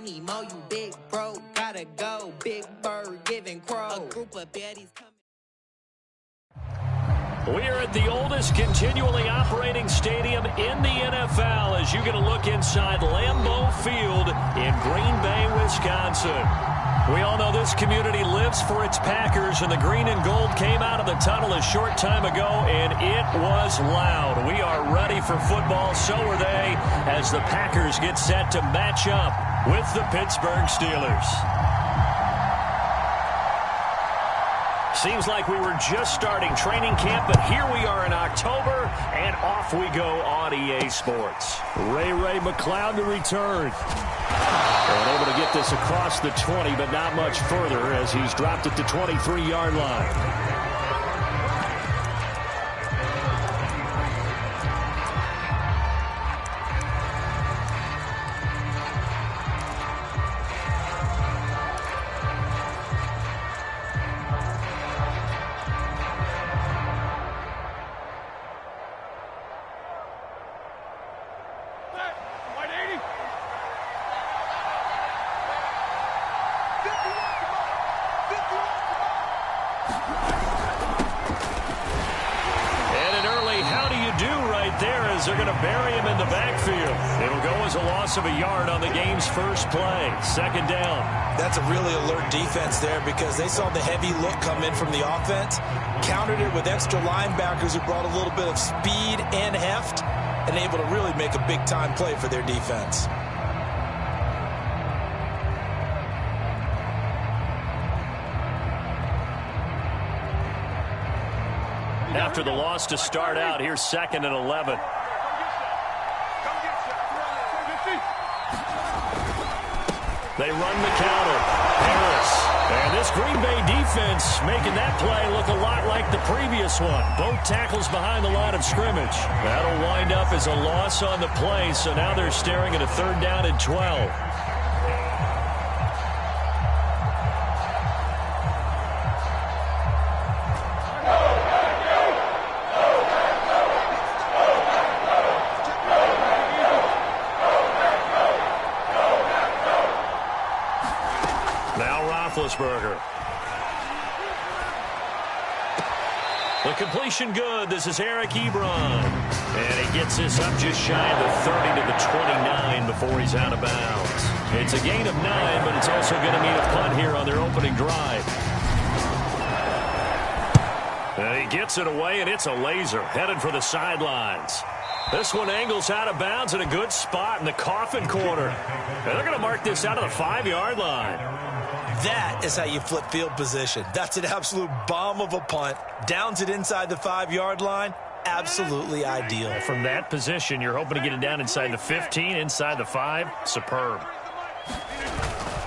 I need more, you big bro. Gotta go, big bird giving crow. A group of baddies coming. We're at the oldest continually operating stadium in the NFL as you get a look inside Lambeau Field in Green Bay, Wisconsin. We all know this community lives for its Packers, and the green and gold came out of the tunnel a short time ago, and it was loud. We are ready for football, so are they, as the Packers get set to match up with the Pittsburgh Steelers. Seems like we were just starting training camp, but here we are in October, and off we go on EA Sports. Ray McCloud to return. And able to get this across the 20, but not much further as he's dropped it to 23-yard line. They're going to bury him in the backfield. It'll go as a loss of a yard on the game's first play. Second down. That's a really alert defense there because they saw the heavy look come in from the offense, countered it with extra linebackers who brought a little bit of speed and heft, and able to really make a big-time play for their defense. After the loss to start out, here's 2nd and 11. They run the counter. Harris. And this Green Bay defense making that play look a lot like the previous one. Both tackles behind the line of scrimmage. That'll wind up as a loss on the play, so now they're staring at a 3rd down and 12. The completion good. This is Eric Ebron. And he gets this up just shy of the 30 to the 29 before he's out of bounds. It's a gain of 9, but it's also going to mean a punt here on their opening drive. And he gets it away, and it's a laser headed for the sidelines. This one angles out of bounds in a good spot in the coffin corner. And they're going to mark this out of the 5-yard line. That is how you flip field position. That's an absolute bomb of a punt. Downs it inside the 5-yard line. Absolutely ideal. From that position, you're hoping to get it down inside the 15, inside the 5. Superb.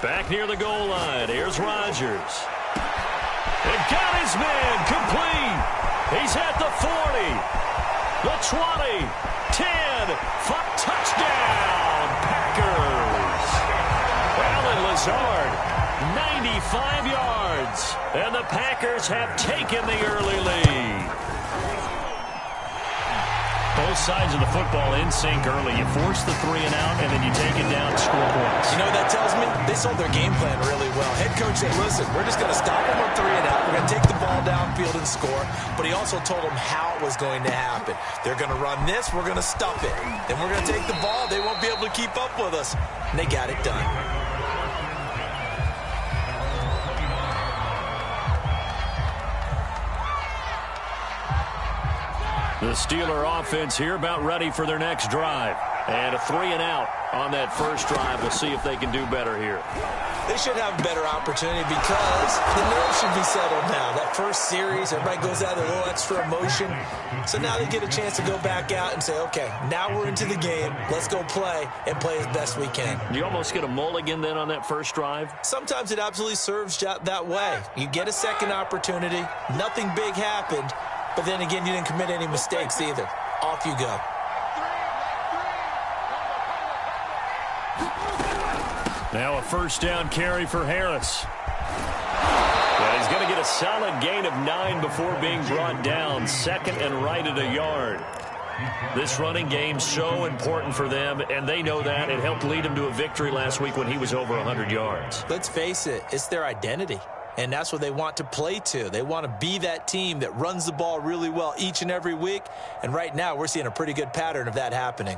Back near the goal line. Here's Rodgers. And got his man complete. He's at the 40, the 20, 10, touchdown, Packers. Allen Lazard. 95 yards, and the Packers have taken the early lead. Both sides of the football in sync early. You force the 3 and out, and then you take it down, score points. You know what that tells me? They sold their game plan really well. Head coach said, listen, we're just going to stop them on 3 and out. We're going to take the ball downfield and score. But he also told them how it was going to happen. They're going to run this. We're going to stuff it. Then we're going to take the ball. They won't be able to keep up with us. And they got it done. The Steeler offense here about ready for their next drive. And a 3 and out on that first drive. We'll see if they can do better here. They should have a better opportunity because the nerves should be settled now. That first series, everybody goes out with a little extra emotion. So now they get a chance to go back out and say, okay, now we're into the game. Let's go play and play as best we can. You almost get a mulligan then on that first drive? Sometimes it absolutely serves that way. You get a second opportunity. Nothing big happened. But then again, you didn't commit any mistakes either. Off you go. Now a first down carry for Harris. Yeah, he's going to get a solid gain of 9 before being brought down. 2nd and right at a yard. This running game's so important for them, and they know that. It helped lead them to a victory last week when he was over 100 yards. Let's face it, it's their identity. And that's what they want to play to. They want to be that team that runs the ball really well each and every week. And right now, we're seeing a pretty good pattern of that happening.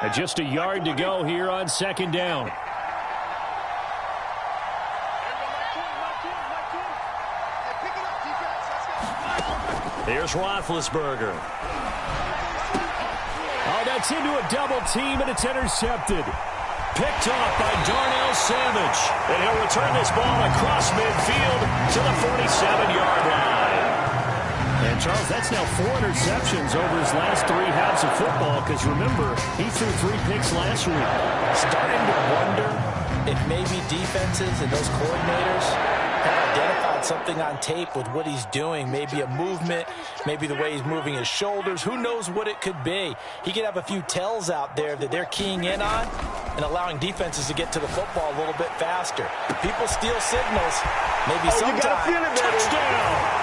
And just a yard to go here on second down. Here's Roethlisberger. Oh, that's into a double team, and it's intercepted. Picked off by Darnell Savage. And he'll return this ball across midfield to the 47-yard line. And, Charles, that's now 4 interceptions over his last 3 halves of football, because, remember, he threw 3 picks last week. Starting to wonder if maybe defenses and those coordinators have identified something on tape with what he's doing. Maybe a movement, maybe the way he's moving his shoulders. Who knows what it could be? He could have a few tells out there that they're keying in on and allowing defenses to get to the football a little bit faster. People steal signals. Maybe sometimes. Touchdown!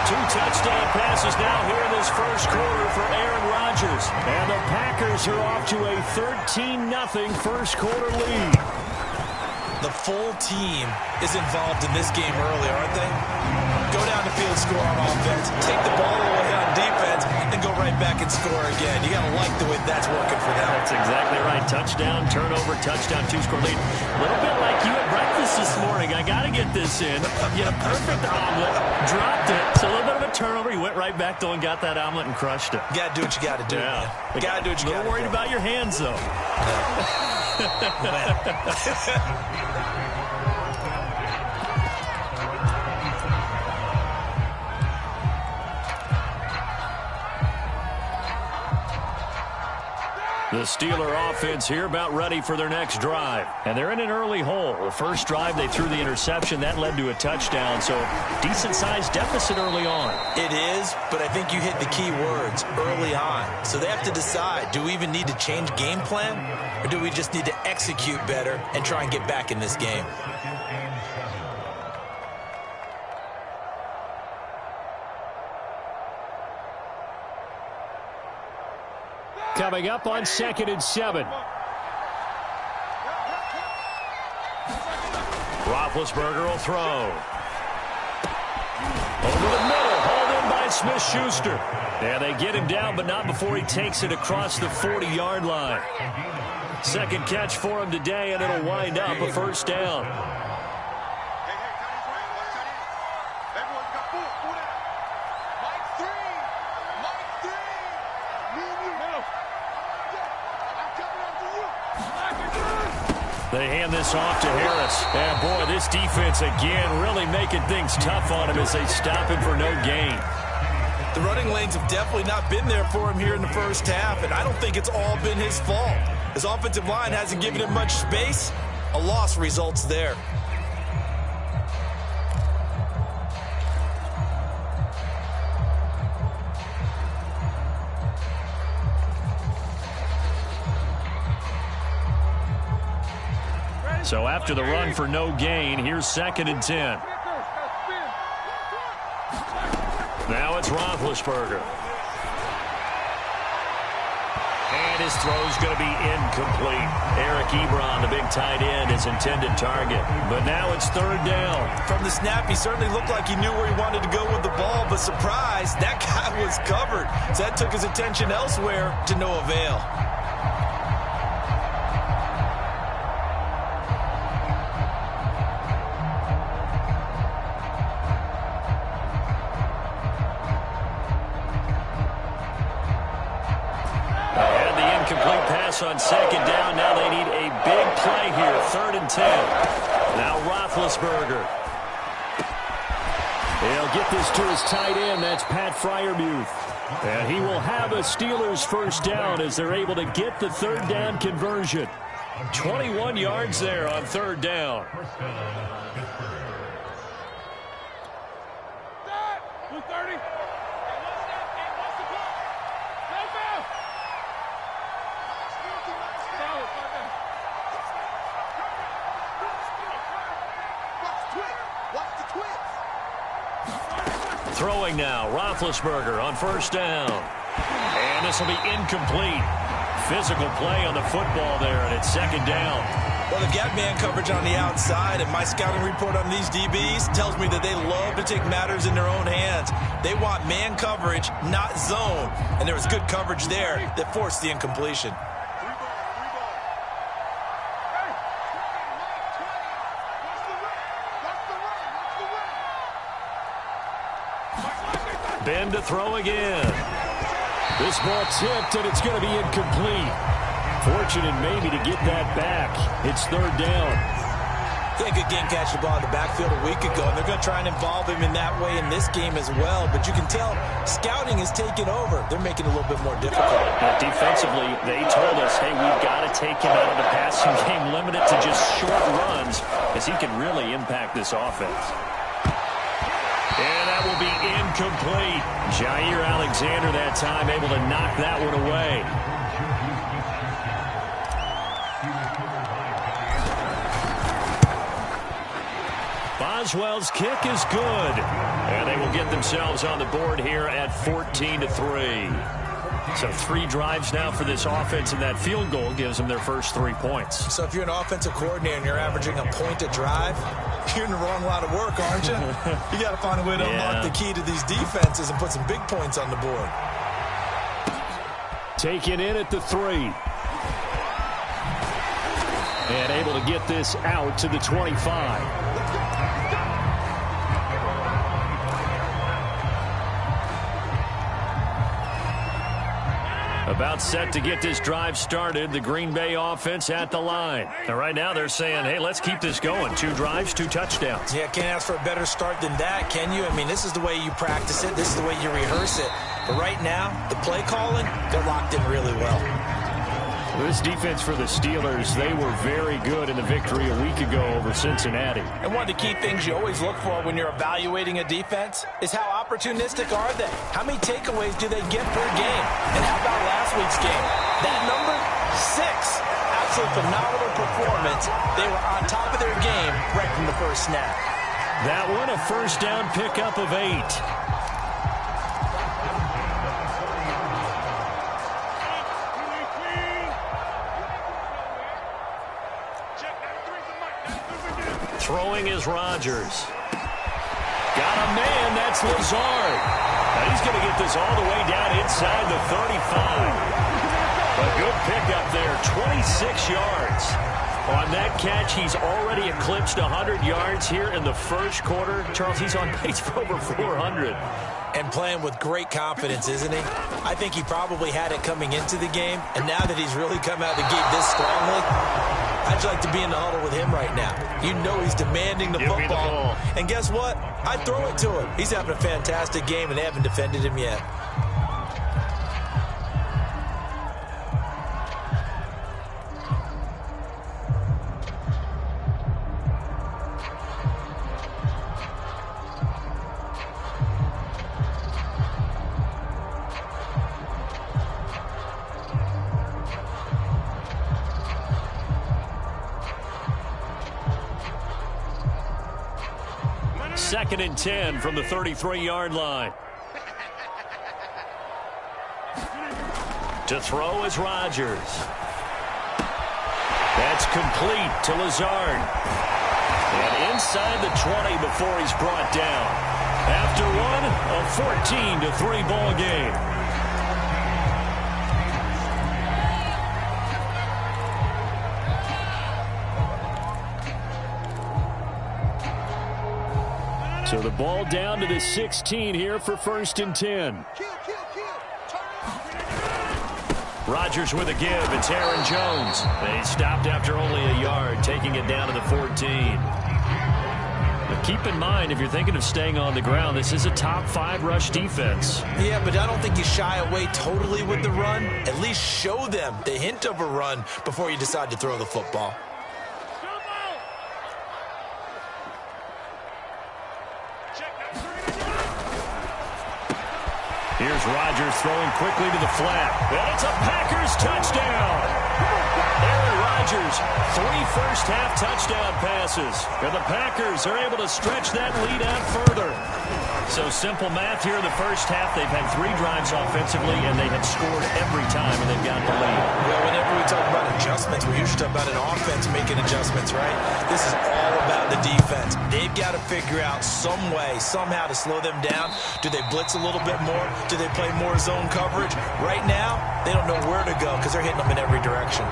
2 touchdown passes now here in this first quarter for Aaron Rodgers. And the Packers are off to a 13-0 first quarter lead. The full team is involved in this game early, aren't they? Go down the field, score on offense, take the ball away on defense, and go right back and score again. You got to like the way that's working for them. That's exactly right. Touchdown, turnover, touchdown, 2-score lead. A little bit like you at breakfast this morning. I got to get this in. You had a perfect omelet, dropped it. So a little bit of a turnover. You went right back, though, and got that omelet and crushed it. You got to do what you got to do. Yeah. You got to do what you got to do. A little worried about your hands, though. The Steeler offense here about ready for their next drive. And they're in an early hole. The first drive, they threw the interception. That led to a touchdown. So decent-sized deficit early on. It is, but I think you hit the key words, early on. So they have to decide, do we even need to change game plan? Or do we just need to execute better and try and get back in this game? Coming up on 2nd and 7. Roethlisberger will throw. Over the middle, hauled in by Smith-Schuster. And they get him down, but not before he takes it across the 40-yard line. Second catch for him today, and it'll wind up a first down. They hand this off to Harris. And, boy, this defense, again, really making things tough on him as they stop him for no gain. The running lanes have definitely not been there for him here in the first half, and I don't think it's all been his fault. His offensive line hasn't given him much space. A loss results there. So after the run for no gain, here's 2nd and 10. Now it's Roethlisberger. And his throw's going to be incomplete. Eric Ebron, the big tight end, his intended target. But now it's 3rd down. From the snap, he certainly looked like he knew where he wanted to go with the ball, but surprise, that guy was covered. So that took his attention elsewhere to no avail. On 2nd down, now they need a big play here. 3rd and 10. Now Roethlisberger. He'll get this to his tight end. That's Pat Freiermuth. And he will have a Steelers first down as they're able to get the 3rd down conversion. 21 yards there on 3rd down. Throwing now, Roethlisberger on first down. And this will be incomplete. Physical play on the football there, and it's second down. Well, they've got man coverage on the outside, and my scouting report on these DBs tells me that they love to take matters in their own hands. They want man coverage, not zone. And there was good coverage there that forced the incompletion. Ben to throw again. This ball tipped, and it's going to be incomplete. Fortunate maybe to get that back. It's third down. He had a good game catching the ball in the backfield a week ago, and they're going to try and involve him in that way in this game as well. But you can tell scouting is taking over. They're making it a little bit more difficult. Defensively, they told us, hey, we've got to take him out of the passing game, limit it to just short runs, as he can really impact this offense. And that will be incomplete. Jair Alexander that time able to knock that one away. Boswell's kick is good. And they will get themselves on the board here at 14-3. So 3 drives now for this offense, and that field goal gives them their first 3 points. So if you're an offensive coordinator and you're averaging a point a drive, you're in the wrong line of work, aren't you? You got to find a way to unlock the key to these defenses and put some big points on the board. Taken in at the 3. And able to get this out to the 25. About set to get this drive started. The Green Bay offense at the line. And right now they're saying, hey, let's keep this going. 2 drives, 2 touchdowns. Yeah, can't ask for a better start than that, can you? I mean, this is the way you practice it. This is the way you rehearse it. But right now, the play calling, they're locked in really well. This defense for the Steelers, they were very good in the victory a week ago over Cincinnati. And one of the key things you always look for when you're evaluating a defense is how opportunistic are they? How many takeaways do they get per game? And how about last week's game? That number, 6. Absolute phenomenal performance. They were on top of their game right from the first snap. That one, a first down pickup of 8. Throwing is Rodgers. Got a man, that's Lazard. Now he's going to get this all the way down inside the 35. A good pickup there, 26 yards. On that catch, he's already eclipsed 100 yards here in the first quarter. Charles, he's on pace for over 400. And playing with great confidence, isn't he? I think he probably had it coming into the game, and now that he's really come out of the gate this strongly, I'd like to be in the huddle with him right now. You know he's demanding the football. And guess what? I'd throw it to him. He's having a fantastic game, and they haven't defended him yet. Second and 10 from the 33-yard line. To throw is Rodgers. That's complete to Lazard. And inside the 20 before he's brought down. After one, a 14-3 ball game. So the ball down to the 16 here for first and 10. Rodgers with a give. It's Aaron Jones. They stopped after only a yard, taking it down to the 14. But keep in mind, if you're thinking of staying on the ground, this is a top 5 rush defense. Yeah, but I don't think you shy away totally with the run. At least show them the hint of a run before you decide to throw the football. Here's Rodgers throwing quickly to the flat. And it's a Packers touchdown. Aaron Rodgers, 3 first-half touchdown passes. And the Packers are able to stretch that lead out further. So simple math here in the first half. They've had 3 drives offensively, and they have scored every time, and they've got the lead. Well, whenever we talk about adjustments, we usually talk about an offense making adjustments, right? This is all about the defense. They've got to figure out some way, somehow to slow them down. Do they blitz a little bit more? Do they play more zone coverage? Right now, they don't know where to go because they're hitting them in every direction.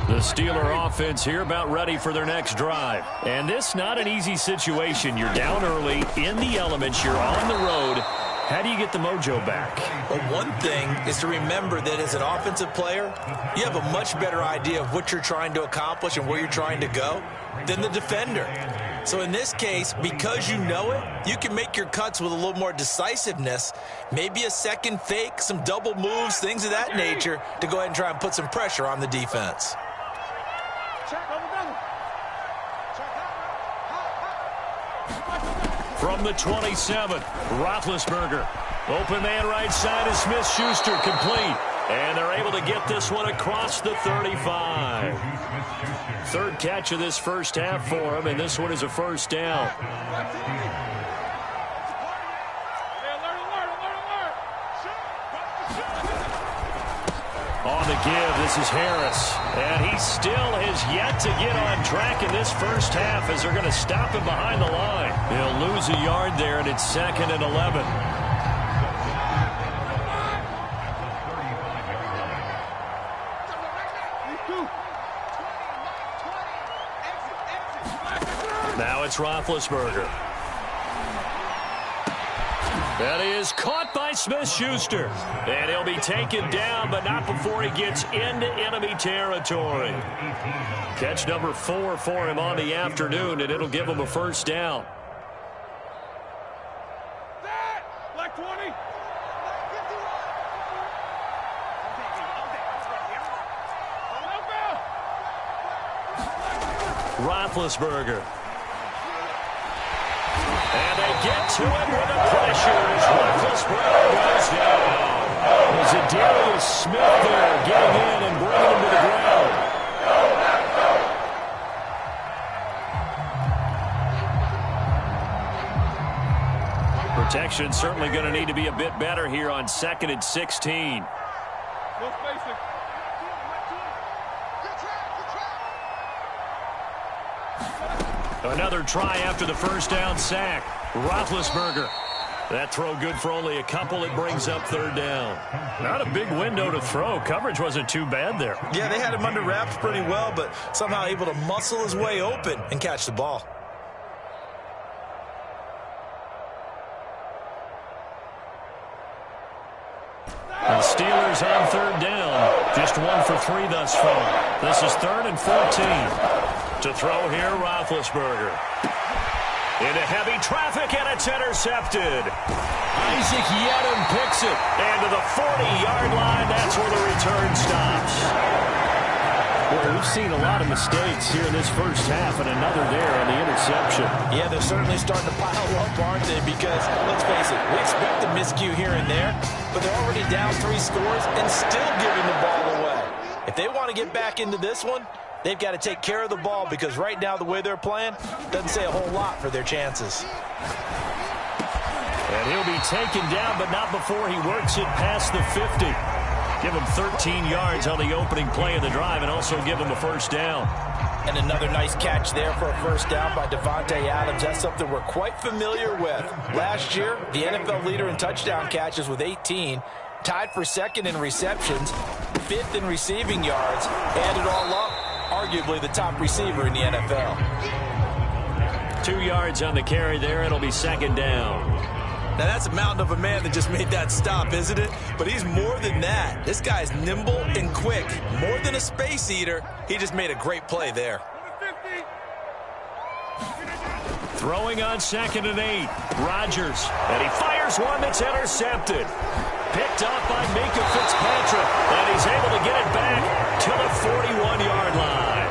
The Steeler offense here about ready for their next drive. And this not an easy situation. You're down early, in the elements, you're on the road. How do you get the mojo back? Well, one thing is to remember that as an offensive player, you have a much better idea of what you're trying to accomplish and where you're trying to go than the defender. So in this case, because you know it, you can make your cuts with a little more decisiveness, maybe a second fake, some double moves, things of that nature, to go ahead and try and put some pressure on the defense. From the 27, Roethlisberger. Open man right side is Smith-Schuster, complete. And they're able to get this one across the 35. 3rd catch of this first half for him, and this one is a first down. On the give, this is Harris. And he still has yet to get on track in this first half as they're going to stop him behind the line. He'll lose a yard there, and it's 2nd and 11. Now it's Roethlisberger. That is caught by Smith-Schuster. And he'll be taken down, but not before he gets into enemy territory. Catch number 4 for him on the afternoon, and it'll give him a first down. Black 20. Roethlisberger. And they get to him with the pressure as Roethlisberger goes down. There's Darius Smith there getting in and bringing him to the ground. Protection certainly going to need to be a bit better here on 2nd and 16. Another try after the first down sack. Roethlisberger. That throw good for only a couple. It brings up 3rd down. Not a big window to throw. Coverage wasn't too bad there. Yeah, they had him under wraps pretty well, but somehow able to muscle his way open and catch the ball. The Steelers on 3rd down. Just 1 for 3 thus far. This is 3rd and 14. To throw here, Roethlisberger. Into heavy traffic, and it's intercepted. Isaac Yedem picks it. And to the 40-yard line, that's where the return stops. Well, we've seen a lot of mistakes here in this first half, and another there on the interception. Yeah, they're certainly starting to pile up, aren't they? Because, let's face it, we expect a miscue here and there, but they're already down 3 scores and still giving the ball away. If they want to get back into this one, they've got to take care of the ball, because right now the way they're playing doesn't say a whole lot for their chances. And he'll be taken down, but not before he works it past the 50. Give him 13 yards on the opening play of the drive and also give him a first down. And another nice catch there for a first down by Devontae Adams. That's something we're quite familiar with. Last year, the NFL leader in touchdown catches with 18. Tied for 2nd in receptions, 5th in receiving yards, and it all up, arguably the top receiver in the NFL. 2 yards on the carry there. It'll be 2nd down. Now, that's a mountain of a man that just made that stop, isn't it? But he's more than that. This guy's nimble and quick. More than a space eater, he just made a great play there. Throwing on 2nd and 8. Rodgers. And he fires one that's intercepted. Picked off by Minka Fitzpatrick. And he's able to get it back to the 41-yard line.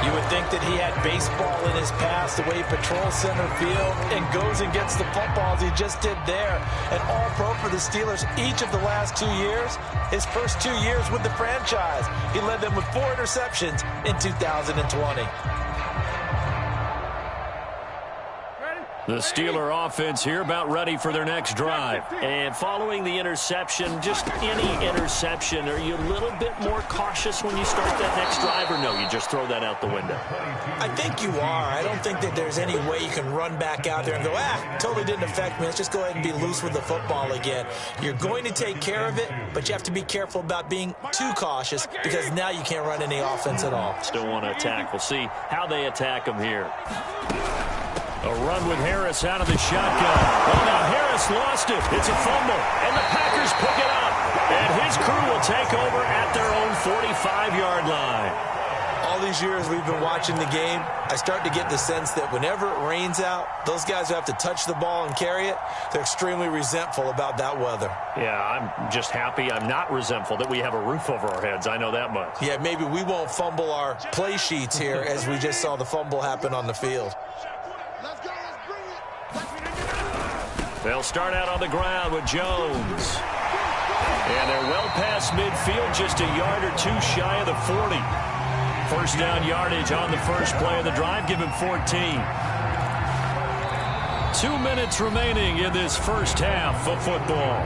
You would think that he had baseball in his past, the way he patrols center field and goes and gets the footballs he just did there. And all-pro for the Steelers each of the last 2 years. His first 2 years with the franchise, he led them with 4 interceptions in 2020. The Steeler offense here about ready for their next drive. And following the interception, just any interception, are you a little bit more cautious when you start that next drive, or no, you just throw that out the window? I think you are. I don't think that there's any way you can run back out there and go, totally didn't affect me. Let's just go ahead and be loose with the football again. You're going to take care of it, but you have to be careful about being too cautious because now you can't run any offense at all. Still want to attack. We'll see how they attack them here. A run with Harris out of the shotgun. Oh, now Harris lost it. It's a fumble, and the Packers pick it up. And his crew will take over at their own 45-yard line. All these years we've been watching the game, I start to get the sense that whenever it rains out, those guys who have to touch the ball and carry it, they're extremely resentful about that weather. Yeah, I'm just happy I'm not resentful that we have a roof over our heads. I know that much. Yeah, maybe we won't fumble our play sheets here as we just saw the fumble happen on the field. They'll start out on the ground with Jones. And they're well past midfield, just a yard or two shy of the 40. First down yardage on the first play of the drive. Give him 14. 2 minutes remaining in this first half of football.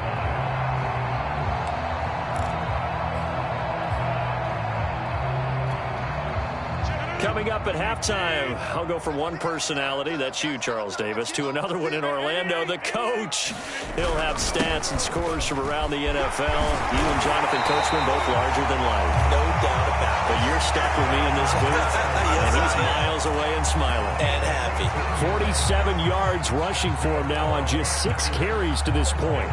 Coming up at halftime, I'll go from one personality, that's you, Charles Davis, to another one in Orlando, the coach. He'll have stats and scores from around the NFL. You and Jonathan Coachman both larger than life. No doubt about it. But you're stuck with me in this booth, Yes, and he's miles away and smiling. And happy. 47 yards rushing for him now on just 6 carries to this point.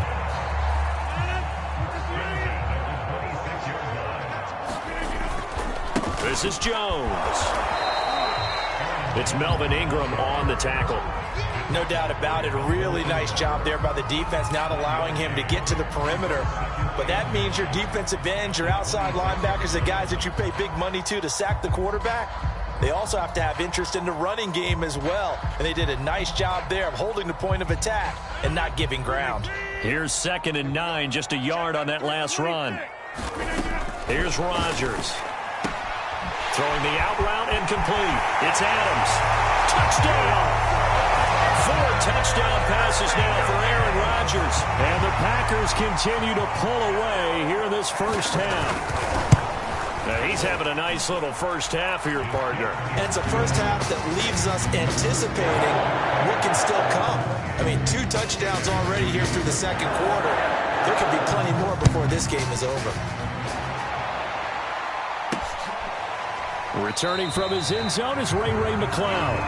This is Jones. It's Melvin Ingram on the tackle. No doubt about it. A really nice job there by the defense, not allowing him to get to the perimeter. But that means your defensive ends, your outside linebackers, the guys that you pay big money to sack the quarterback, they also have to have interest in the running game as well. And they did a nice job there of holding the point of attack and not giving ground. Here's 2nd and 9, just a yard on that last run. Here's Rodgers. Throwing the out route and complete. It's Adams. Touchdown! 4 touchdown passes now for Aaron Rodgers. And the Packers continue to pull away here in this first half. Now he's having a nice little first half here, partner. And it's a first half that leaves us anticipating what can still come. I mean, 2 touchdowns already here through the second quarter. There could be plenty more before this game is over. Returning from his end zone is Ray McCloud.